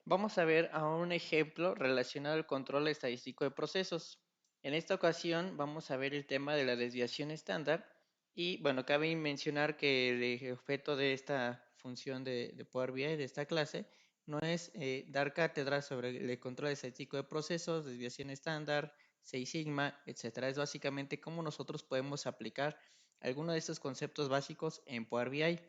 Vamos a ver ahora un ejemplo relacionado al control estadístico de procesos. En esta ocasión vamos a ver el tema de la desviación estándar y bueno, cabe mencionar que el objeto de esta función de Power BI, de esta clase, no es dar cátedra sobre el control estadístico de procesos, desviación estándar, Seis Sigma, etcétera. Es básicamente cómo nosotros podemos aplicar algunos de estos conceptos básicos en Power BI.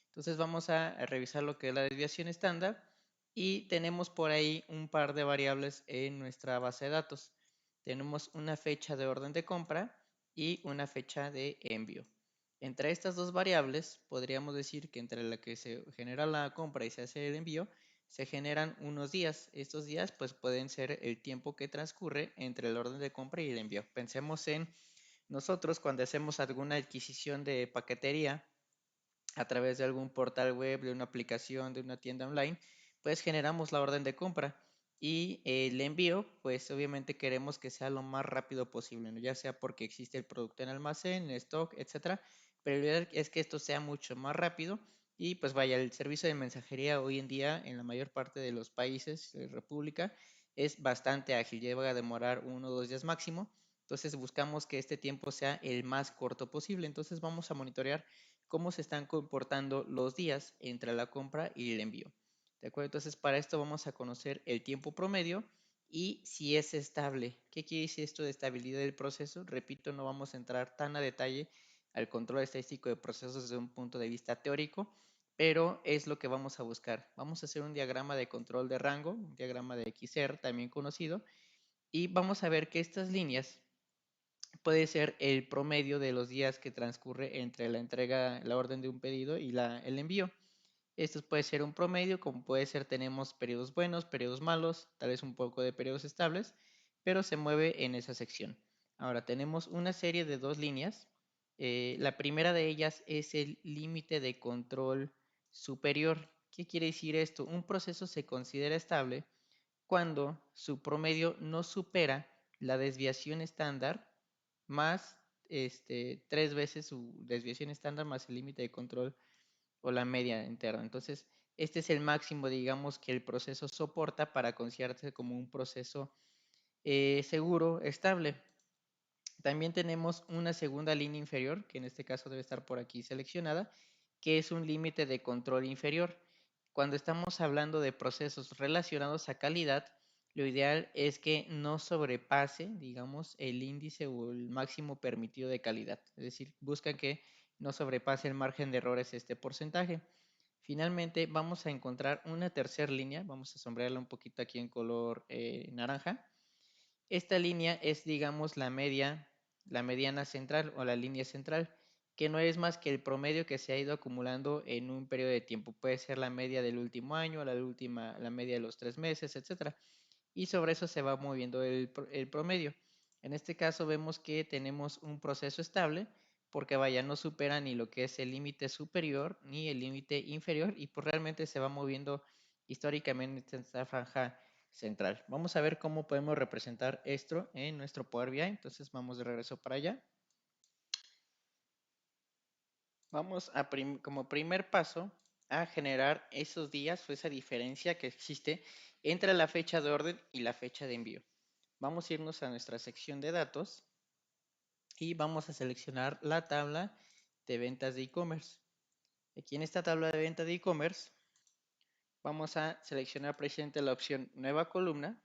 Entonces vamos a revisar lo que es la desviación estándar y tenemos por ahí un par de variables en nuestra base de datos. Tenemos una fecha de orden de compra y una fecha de envío. Entre estas dos variables, podríamos decir que entre la que se genera la compra y se hace el envío, se generan unos días. Estos días pues pueden ser el tiempo que transcurre entre el orden de compra y el envío. Pensemos en nosotros cuando hacemos alguna adquisición de paquetería a través de algún portal web, de una aplicación, de una tienda online, pues generamos la orden de compra y el envío, pues obviamente queremos que sea lo más rápido posible, ¿no? Ya sea porque existe el producto en almacén, en stock, etcétera, pero la idea es que esto sea mucho más rápido y pues vaya, el servicio de mensajería hoy en día en la mayor parte de los países de República es bastante ágil, lleva a demorar 1 o 2 días máximo, entonces buscamos que este tiempo sea el más corto posible, entonces vamos a monitorear cómo se están comportando los días entre la compra y el envío. ¿De acuerdo? Entonces, para esto vamos a conocer el tiempo promedio y si es estable. ¿Qué quiere decir esto de estabilidad del proceso? Repito, no vamos a entrar tan a detalle al control estadístico de procesos desde un punto de vista teórico, pero es lo que vamos a buscar. Vamos a hacer un diagrama de control de rango, un diagrama de XR también conocido, y vamos a ver que estas líneas puede ser el promedio de los días que transcurre entre la entrega, la orden de un pedido y el envío. Esto puede ser un promedio, como puede ser tenemos periodos buenos, periodos malos, tal vez un poco de periodos estables, pero se mueve en esa sección. Ahora tenemos una serie de dos líneas. La primera de ellas es el límite de control superior. ¿Qué quiere decir esto? Un proceso se considera estable cuando su promedio no supera la desviación estándar más 3 veces su desviación estándar más el límite de control o la media interna. Entonces, este es el máximo, digamos, que el proceso soporta para considerarse como un proceso seguro, estable. También tenemos una segunda línea inferior, que en este caso debe estar por aquí seleccionada, que es un límite de control inferior. Cuando estamos hablando de procesos relacionados a calidad, lo ideal es que no sobrepase, digamos, el índice o el máximo permitido de calidad. Es decir, busca que no sobrepase el margen de errores este porcentaje. Finalmente, vamos a encontrar una tercera línea. Vamos a sombrearla un poquito aquí en color naranja. Esta línea es, digamos, la mediana central o la línea central, que no es más que el promedio que se ha ido acumulando en un periodo de tiempo. Puede ser la media del último año, la media de los 3 meses, etcétera. Y sobre eso se va moviendo el promedio. En este caso vemos que tenemos un proceso estable, porque vaya, no supera ni lo que es el límite superior ni el límite inferior, y pues realmente se va moviendo históricamente en esta franja central. Vamos a ver cómo podemos representar esto en nuestro Power BI. Entonces vamos de regreso para allá. Vamos a como primer paso a generar esos días o esa diferencia que existe entre la fecha de orden y la fecha de envío. Vamos a irnos a nuestra sección de datos y vamos a seleccionar la tabla de ventas de e-commerce. Aquí en esta tabla de ventas de e-commerce vamos a seleccionar precisamente la opción nueva columna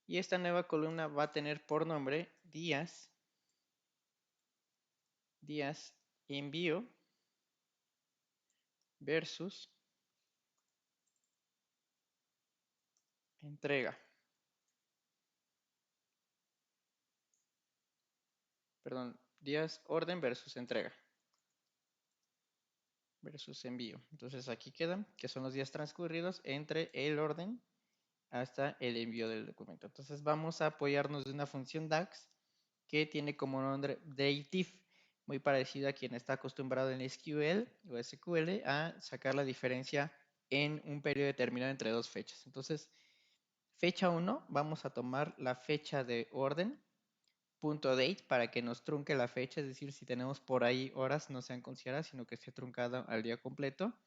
y esta nueva columna va a tener por nombre días envío versus entrega. Perdón, días orden versus entrega versus envío. Entonces aquí quedan que son los días transcurridos entre el orden hasta el envío del documento. Entonces vamos a apoyarnos de una función DAX que tiene como nombre dateIf, muy parecida a quien está acostumbrado en SQL o SQL a sacar la diferencia en un periodo determinado entre dos fechas. Entonces, fecha 1, vamos a tomar la fecha de orden, punto date, para que nos trunque la fecha, es decir, si tenemos por ahí horas no sean consideradas, sino que esté truncada al día completo.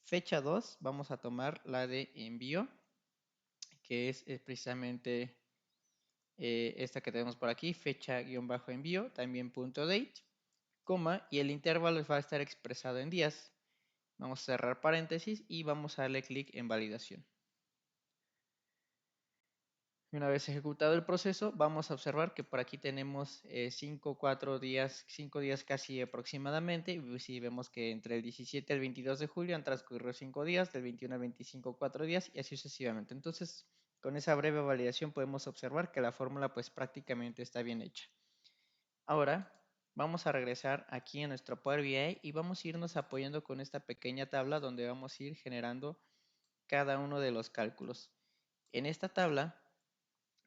Fecha 2, vamos a tomar la de envío, que es precisamente esta que tenemos por aquí, fecha-envío, también punto .date, coma, y el intervalo va a estar expresado en días. Vamos a cerrar paréntesis y vamos a darle clic en validación. Una vez ejecutado el proceso, vamos a observar que por aquí tenemos 4 días, 5 días casi aproximadamente. Y si vemos que entre el 17 y el 22 de julio han transcurrido 5 días, del 21 al 25 4 días y así sucesivamente. Entonces, con esa breve validación podemos observar que la fórmula pues prácticamente está bien hecha. Ahora vamos a regresar aquí a nuestro Power BI y vamos a irnos apoyando con esta pequeña tabla donde vamos a ir generando cada uno de los cálculos. En esta tabla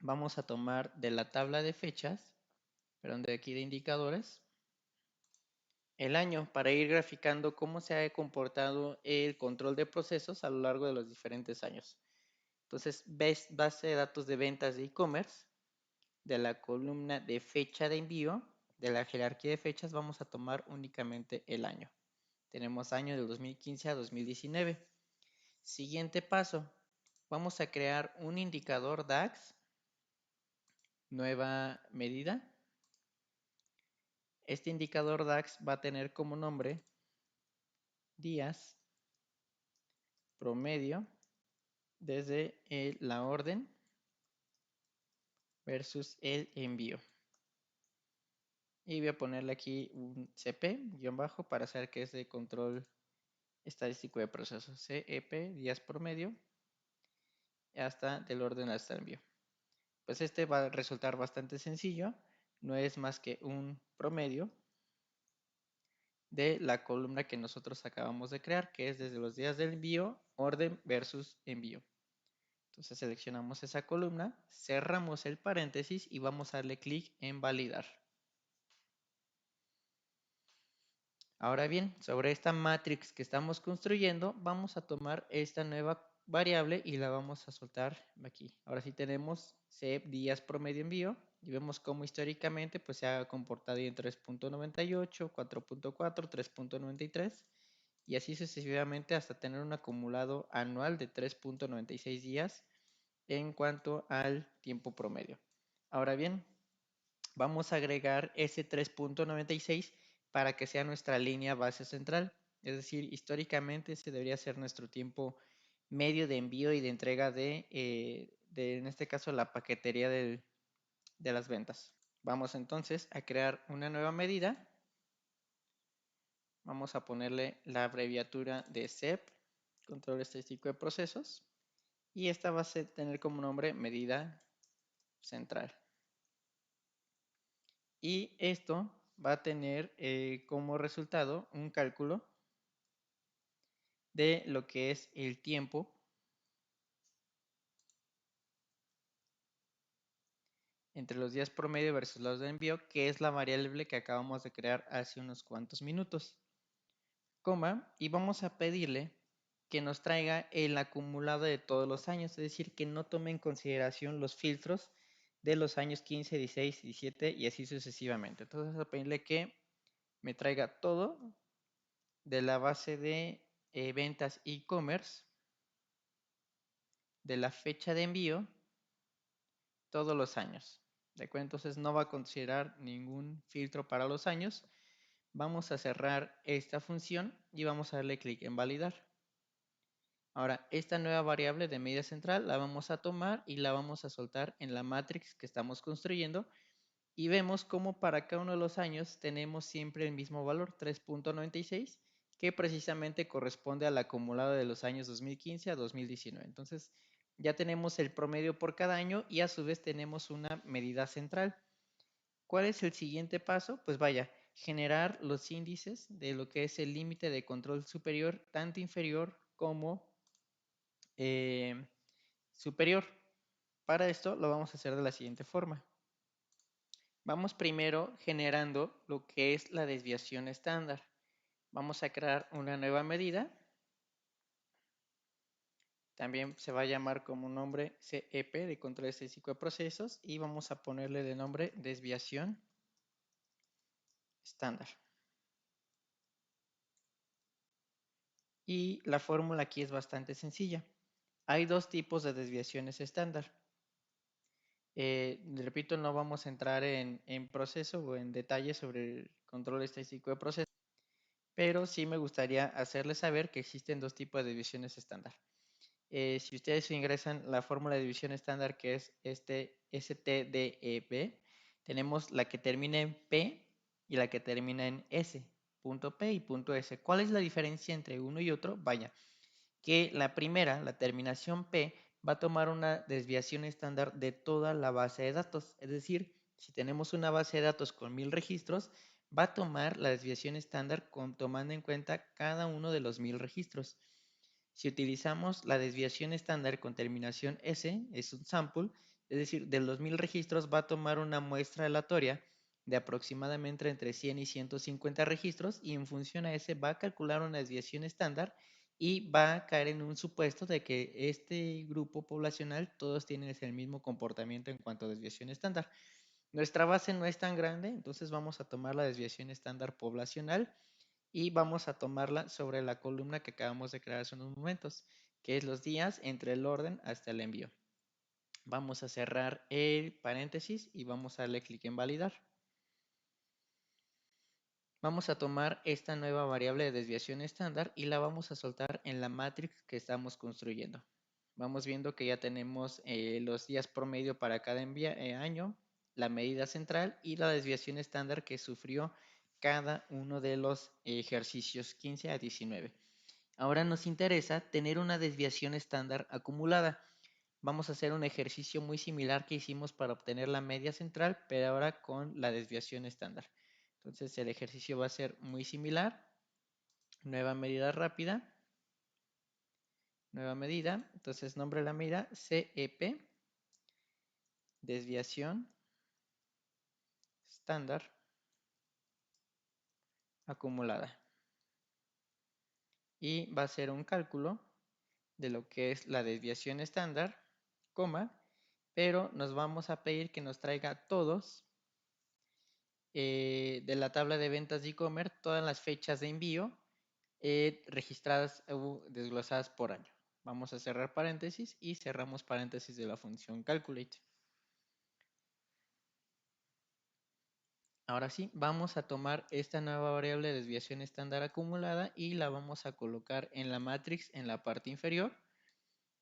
vamos a tomar de la tabla de fechas, perdón, de aquí de indicadores, el año para ir graficando cómo se ha comportado el control de procesos a lo largo de los diferentes años. Entonces, base de datos de ventas de e-commerce, de la columna de fecha de envío, de la jerarquía de fechas, vamos a tomar únicamente el año. Tenemos año del 2015 a 2019. Siguiente paso, vamos a crear un indicador DAX, nueva medida. Este indicador DAX va a tener como nombre días promedio desde la orden versus el envío. Y voy a ponerle aquí un CP, guión bajo, para hacer que es de control estadístico de procesos. CEP, días promedio, hasta del orden hasta el envío. Pues este va a resultar bastante sencillo. No es más que un promedio de la columna que nosotros acabamos de crear, que es desde los días del envío, orden versus envío. Entonces seleccionamos esa columna, cerramos el paréntesis y vamos a darle clic en validar. Ahora bien, sobre esta matrix que estamos construyendo, vamos a tomar esta nueva variable y la vamos a soltar aquí. Ahora sí tenemos CEP días promedio envío y vemos cómo históricamente pues, se ha comportado en 3.98, 4.4, 3.93 y así sucesivamente hasta tener un acumulado anual de 3.96 días en cuanto al tiempo promedio. Ahora bien, vamos a agregar ese 3.96 para que sea nuestra línea base central. Es decir, históricamente ese debería ser nuestro tiempo medio de envío y de entrega en este caso, la paquetería de las ventas. Vamos entonces a crear una nueva medida. Vamos a ponerle la abreviatura de CEP, Control Estadístico de Procesos, y esta va a tener como nombre medida central. Y esto va a tener como resultado un cálculo de lo que es el tiempo entre los días promedio versus los de envío, que es la variable que acabamos de crear hace unos cuantos minutos. Coma, y vamos a pedirle que nos traiga el acumulado de todos los años, es decir, que no tome en consideración los filtros de los años 15, 16, 17 y así sucesivamente. Entonces vamos a pedirle que me traiga todo de la base de ventas e-commerce, de la fecha de envío, todos los años. ¿De acuerdo? Entonces no va a considerar ningún filtro para los años. Vamos a cerrar esta función y vamos a darle clic en validar. Ahora, esta nueva variable de medida central la vamos a tomar y la vamos a soltar en la matrix que estamos construyendo y vemos cómo para cada uno de los años tenemos siempre el mismo valor, 3.96, que precisamente corresponde al acumulado de los años 2015 a 2019. Entonces, ya tenemos el promedio por cada año y a su vez tenemos una medida central. ¿Cuál es el siguiente paso? Pues vaya, generar los índices de lo que es el límite de control superior, tanto inferior como superior. Para esto lo vamos a hacer de la siguiente forma. Vamos primero generando lo que es la desviación estándar. Vamos a crear una nueva medida. También se va a llamar como nombre CEP de control estadístico de procesos y vamos a ponerle de nombre desviación estándar. Y la fórmula aquí es bastante sencilla. Hay dos tipos de desviaciones estándar. Repito, no vamos a entrar en proceso o en detalle sobre el control estadístico de proceso, pero sí me gustaría hacerles saber que existen dos tipos de desviaciones estándar. Si ustedes ingresan la fórmula de división estándar, que es este STDEB, tenemos la que termina en P y la que termina en S, punto P y punto S. ¿Cuál es la diferencia entre uno y otro? Vaya, que la primera, la terminación P, va a tomar una desviación estándar de toda la base de datos. Es decir, si tenemos una base de datos con 1000 registros, va a tomar la desviación estándar tomando en cuenta cada uno de los 1000 registros. Si utilizamos la desviación estándar con terminación S, es un sample, es decir, de los 1000 registros va a tomar una muestra aleatoria de aproximadamente entre 100 y 150 registros y en función a ese va a calcular una desviación estándar y va a caer en un supuesto de que este grupo poblacional todos tienen el mismo comportamiento en cuanto a desviación estándar. Nuestra base no es tan grande, entonces vamos a tomar la desviación estándar poblacional y vamos a tomarla sobre la columna que acabamos de crear hace unos momentos, que es los días entre el orden hasta el envío. Vamos a cerrar el paréntesis y vamos a darle clic en validar. Vamos a tomar esta nueva variable de desviación estándar y la vamos a soltar en la matrix que estamos construyendo. Vamos viendo que ya tenemos los días promedio para cada año, la medida central y la desviación estándar que sufrió cada uno de los ejercicios 15 a 19. Ahora nos interesa tener una desviación estándar acumulada. Vamos a hacer un ejercicio muy similar que hicimos para obtener la media central, pero ahora con la desviación estándar. Entonces el ejercicio va a ser muy similar. Nueva medida rápida. Nueva medida. Entonces nombre de la medida CEP. Desviación estándar acumulada. Y va a ser un cálculo de lo que es la desviación estándar, coma, pero nos vamos a pedir que nos traiga todos de la tabla de ventas de e-commerce, todas las fechas de envío registradas o desglosadas por año. Vamos a cerrar paréntesis y cerramos paréntesis de la función calculate. Ahora sí, vamos a tomar esta nueva variable de desviación estándar acumulada y la vamos a colocar en la matrix en la parte inferior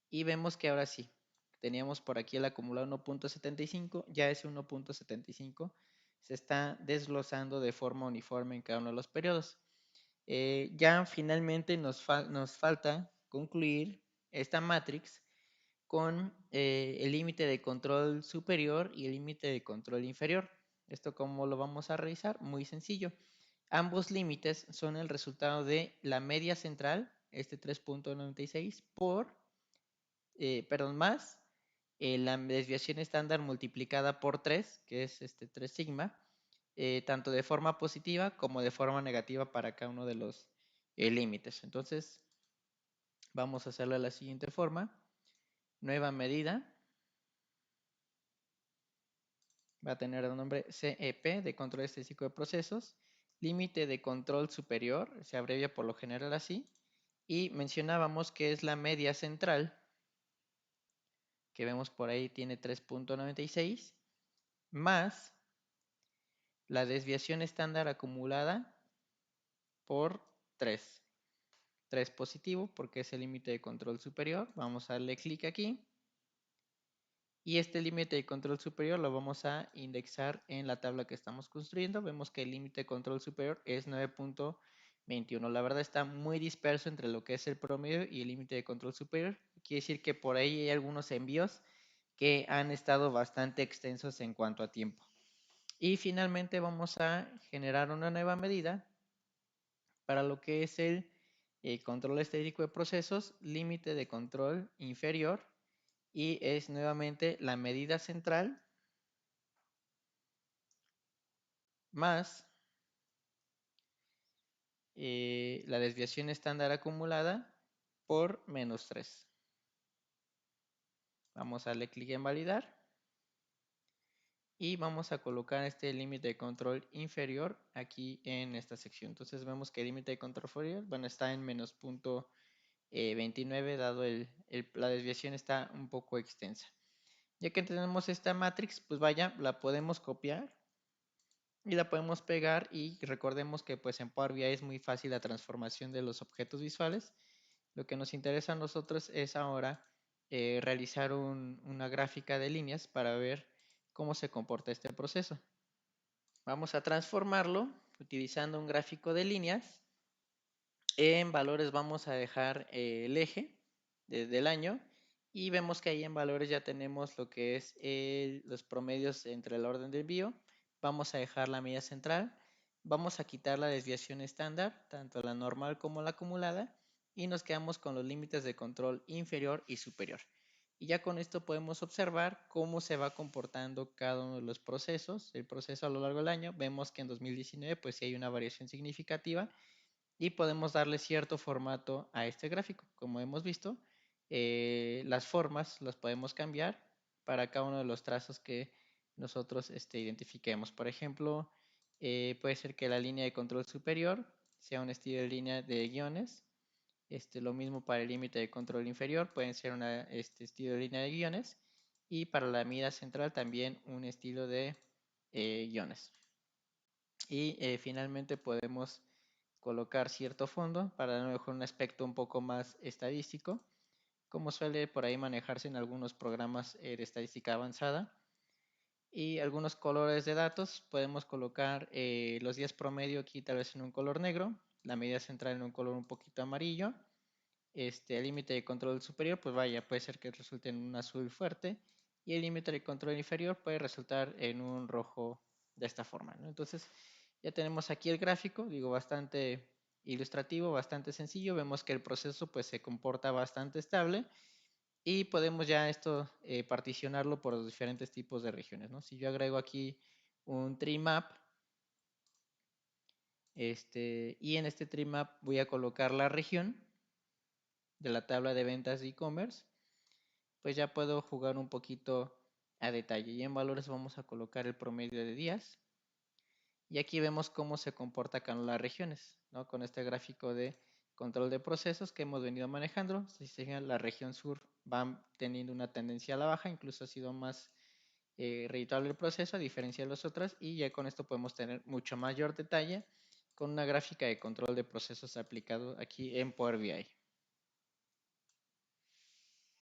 y vemos que ahora sí, teníamos por aquí el acumulado 1.75, ya ese 1.75 se está desglosando de forma uniforme en cada uno de los periodos. Ya finalmente nos falta concluir esta matrix con el límite de control superior y el límite de control inferior. ¿Esto cómo lo vamos a realizar? Muy sencillo. Ambos límites son el resultado de la media central, este 3.96, más la desviación estándar multiplicada por 3, que es este 3 sigma, tanto de forma positiva como de forma negativa para cada uno de los límites. Entonces, vamos a hacerlo de la siguiente forma. Nueva medida. Va a tener el nombre CEP de control estadístico de procesos. Límite de control superior, se abrevia por lo general así. Y mencionábamos que es la media central, que vemos por ahí tiene 3.96, más la desviación estándar acumulada por 3. 3 positivo porque es el límite de control superior. Vamos a darle clic aquí. Y este límite de control superior lo vamos a indexar en la tabla que estamos construyendo. Vemos que el límite de control superior es 9.21. La verdad está muy disperso entre lo que es el promedio y el límite de control superior. Quiere decir que por ahí hay algunos envíos que han estado bastante extensos en cuanto a tiempo. Y finalmente vamos a generar una nueva medida para lo que es el control estadístico de procesos, límite de control inferior, y es nuevamente la medida central más la desviación estándar acumulada por menos 3. Vamos a darle clic en validar y vamos a colocar este límite de control inferior aquí en esta sección. Entonces vemos que el límite de control inferior, bueno, está en menos punto 29, dado la desviación está un poco extensa. Ya que tenemos esta matrix, pues vaya, la podemos copiar y la podemos pegar, y recordemos que pues en Power BI es muy fácil la transformación de los objetos visuales. Lo que nos interesa a nosotros es ahora realizar una gráfica de líneas para ver cómo se comporta este proceso. Vamos a transformarlo utilizando un gráfico de líneas. En valores vamos a dejar el eje desde el año, y vemos que ahí en valores ya tenemos lo que es los promedios entre el orden de envío. Vamos a dejar la medida central, vamos a quitar la desviación estándar, tanto la normal como la acumulada, y nos quedamos con los límites de control inferior y superior. Y ya con esto podemos observar cómo se va comportando cada uno de los procesos, el proceso a lo largo del año. Vemos que en 2019 pues sí hay una variación significativa, y podemos darle cierto formato a este gráfico. Como hemos visto, las formas las podemos cambiar para cada uno de los trazos que nosotros identifiquemos. Por ejemplo, puede ser que la línea de control superior sea un estilo de línea de guiones. Lo mismo para el límite de control inferior, pueden ser un estilo de línea de guiones. Y para la medida central también un estilo de guiones. Y finalmente podemos colocar cierto fondo para a lo mejor un aspecto un poco más estadístico, como suele por ahí manejarse en algunos programas de estadística avanzada. Y algunos colores de datos, podemos colocar los días promedio aquí tal vez en un color negro, la medida central en un color un poquito amarillo. El límite de control superior, pues vaya, puede ser que resulte en un azul fuerte, y el límite de control inferior puede resultar en un rojo de esta forma, ¿no? Entonces, ya tenemos aquí el gráfico, digo, bastante ilustrativo, bastante sencillo. Vemos que el proceso pues se comporta bastante estable, y podemos ya esto particionarlo por los diferentes tipos de regiones, ¿no? Si yo agrego aquí un tree map, y en este tree map voy a colocar la región de la tabla de ventas de e-commerce, pues ya puedo jugar un poquito a detalle. Y en valores vamos a colocar el promedio de días. Y aquí vemos cómo se comporta cada una de las regiones, ¿no? Con este gráfico de control de procesos que hemos venido manejando. Si se fijan, la región sur va teniendo una tendencia a la baja, incluso ha sido más redituable el proceso a diferencia de las otras, y ya con esto podemos tener mucho mayor detalle con una gráfica de control de procesos aplicado aquí en Power BI.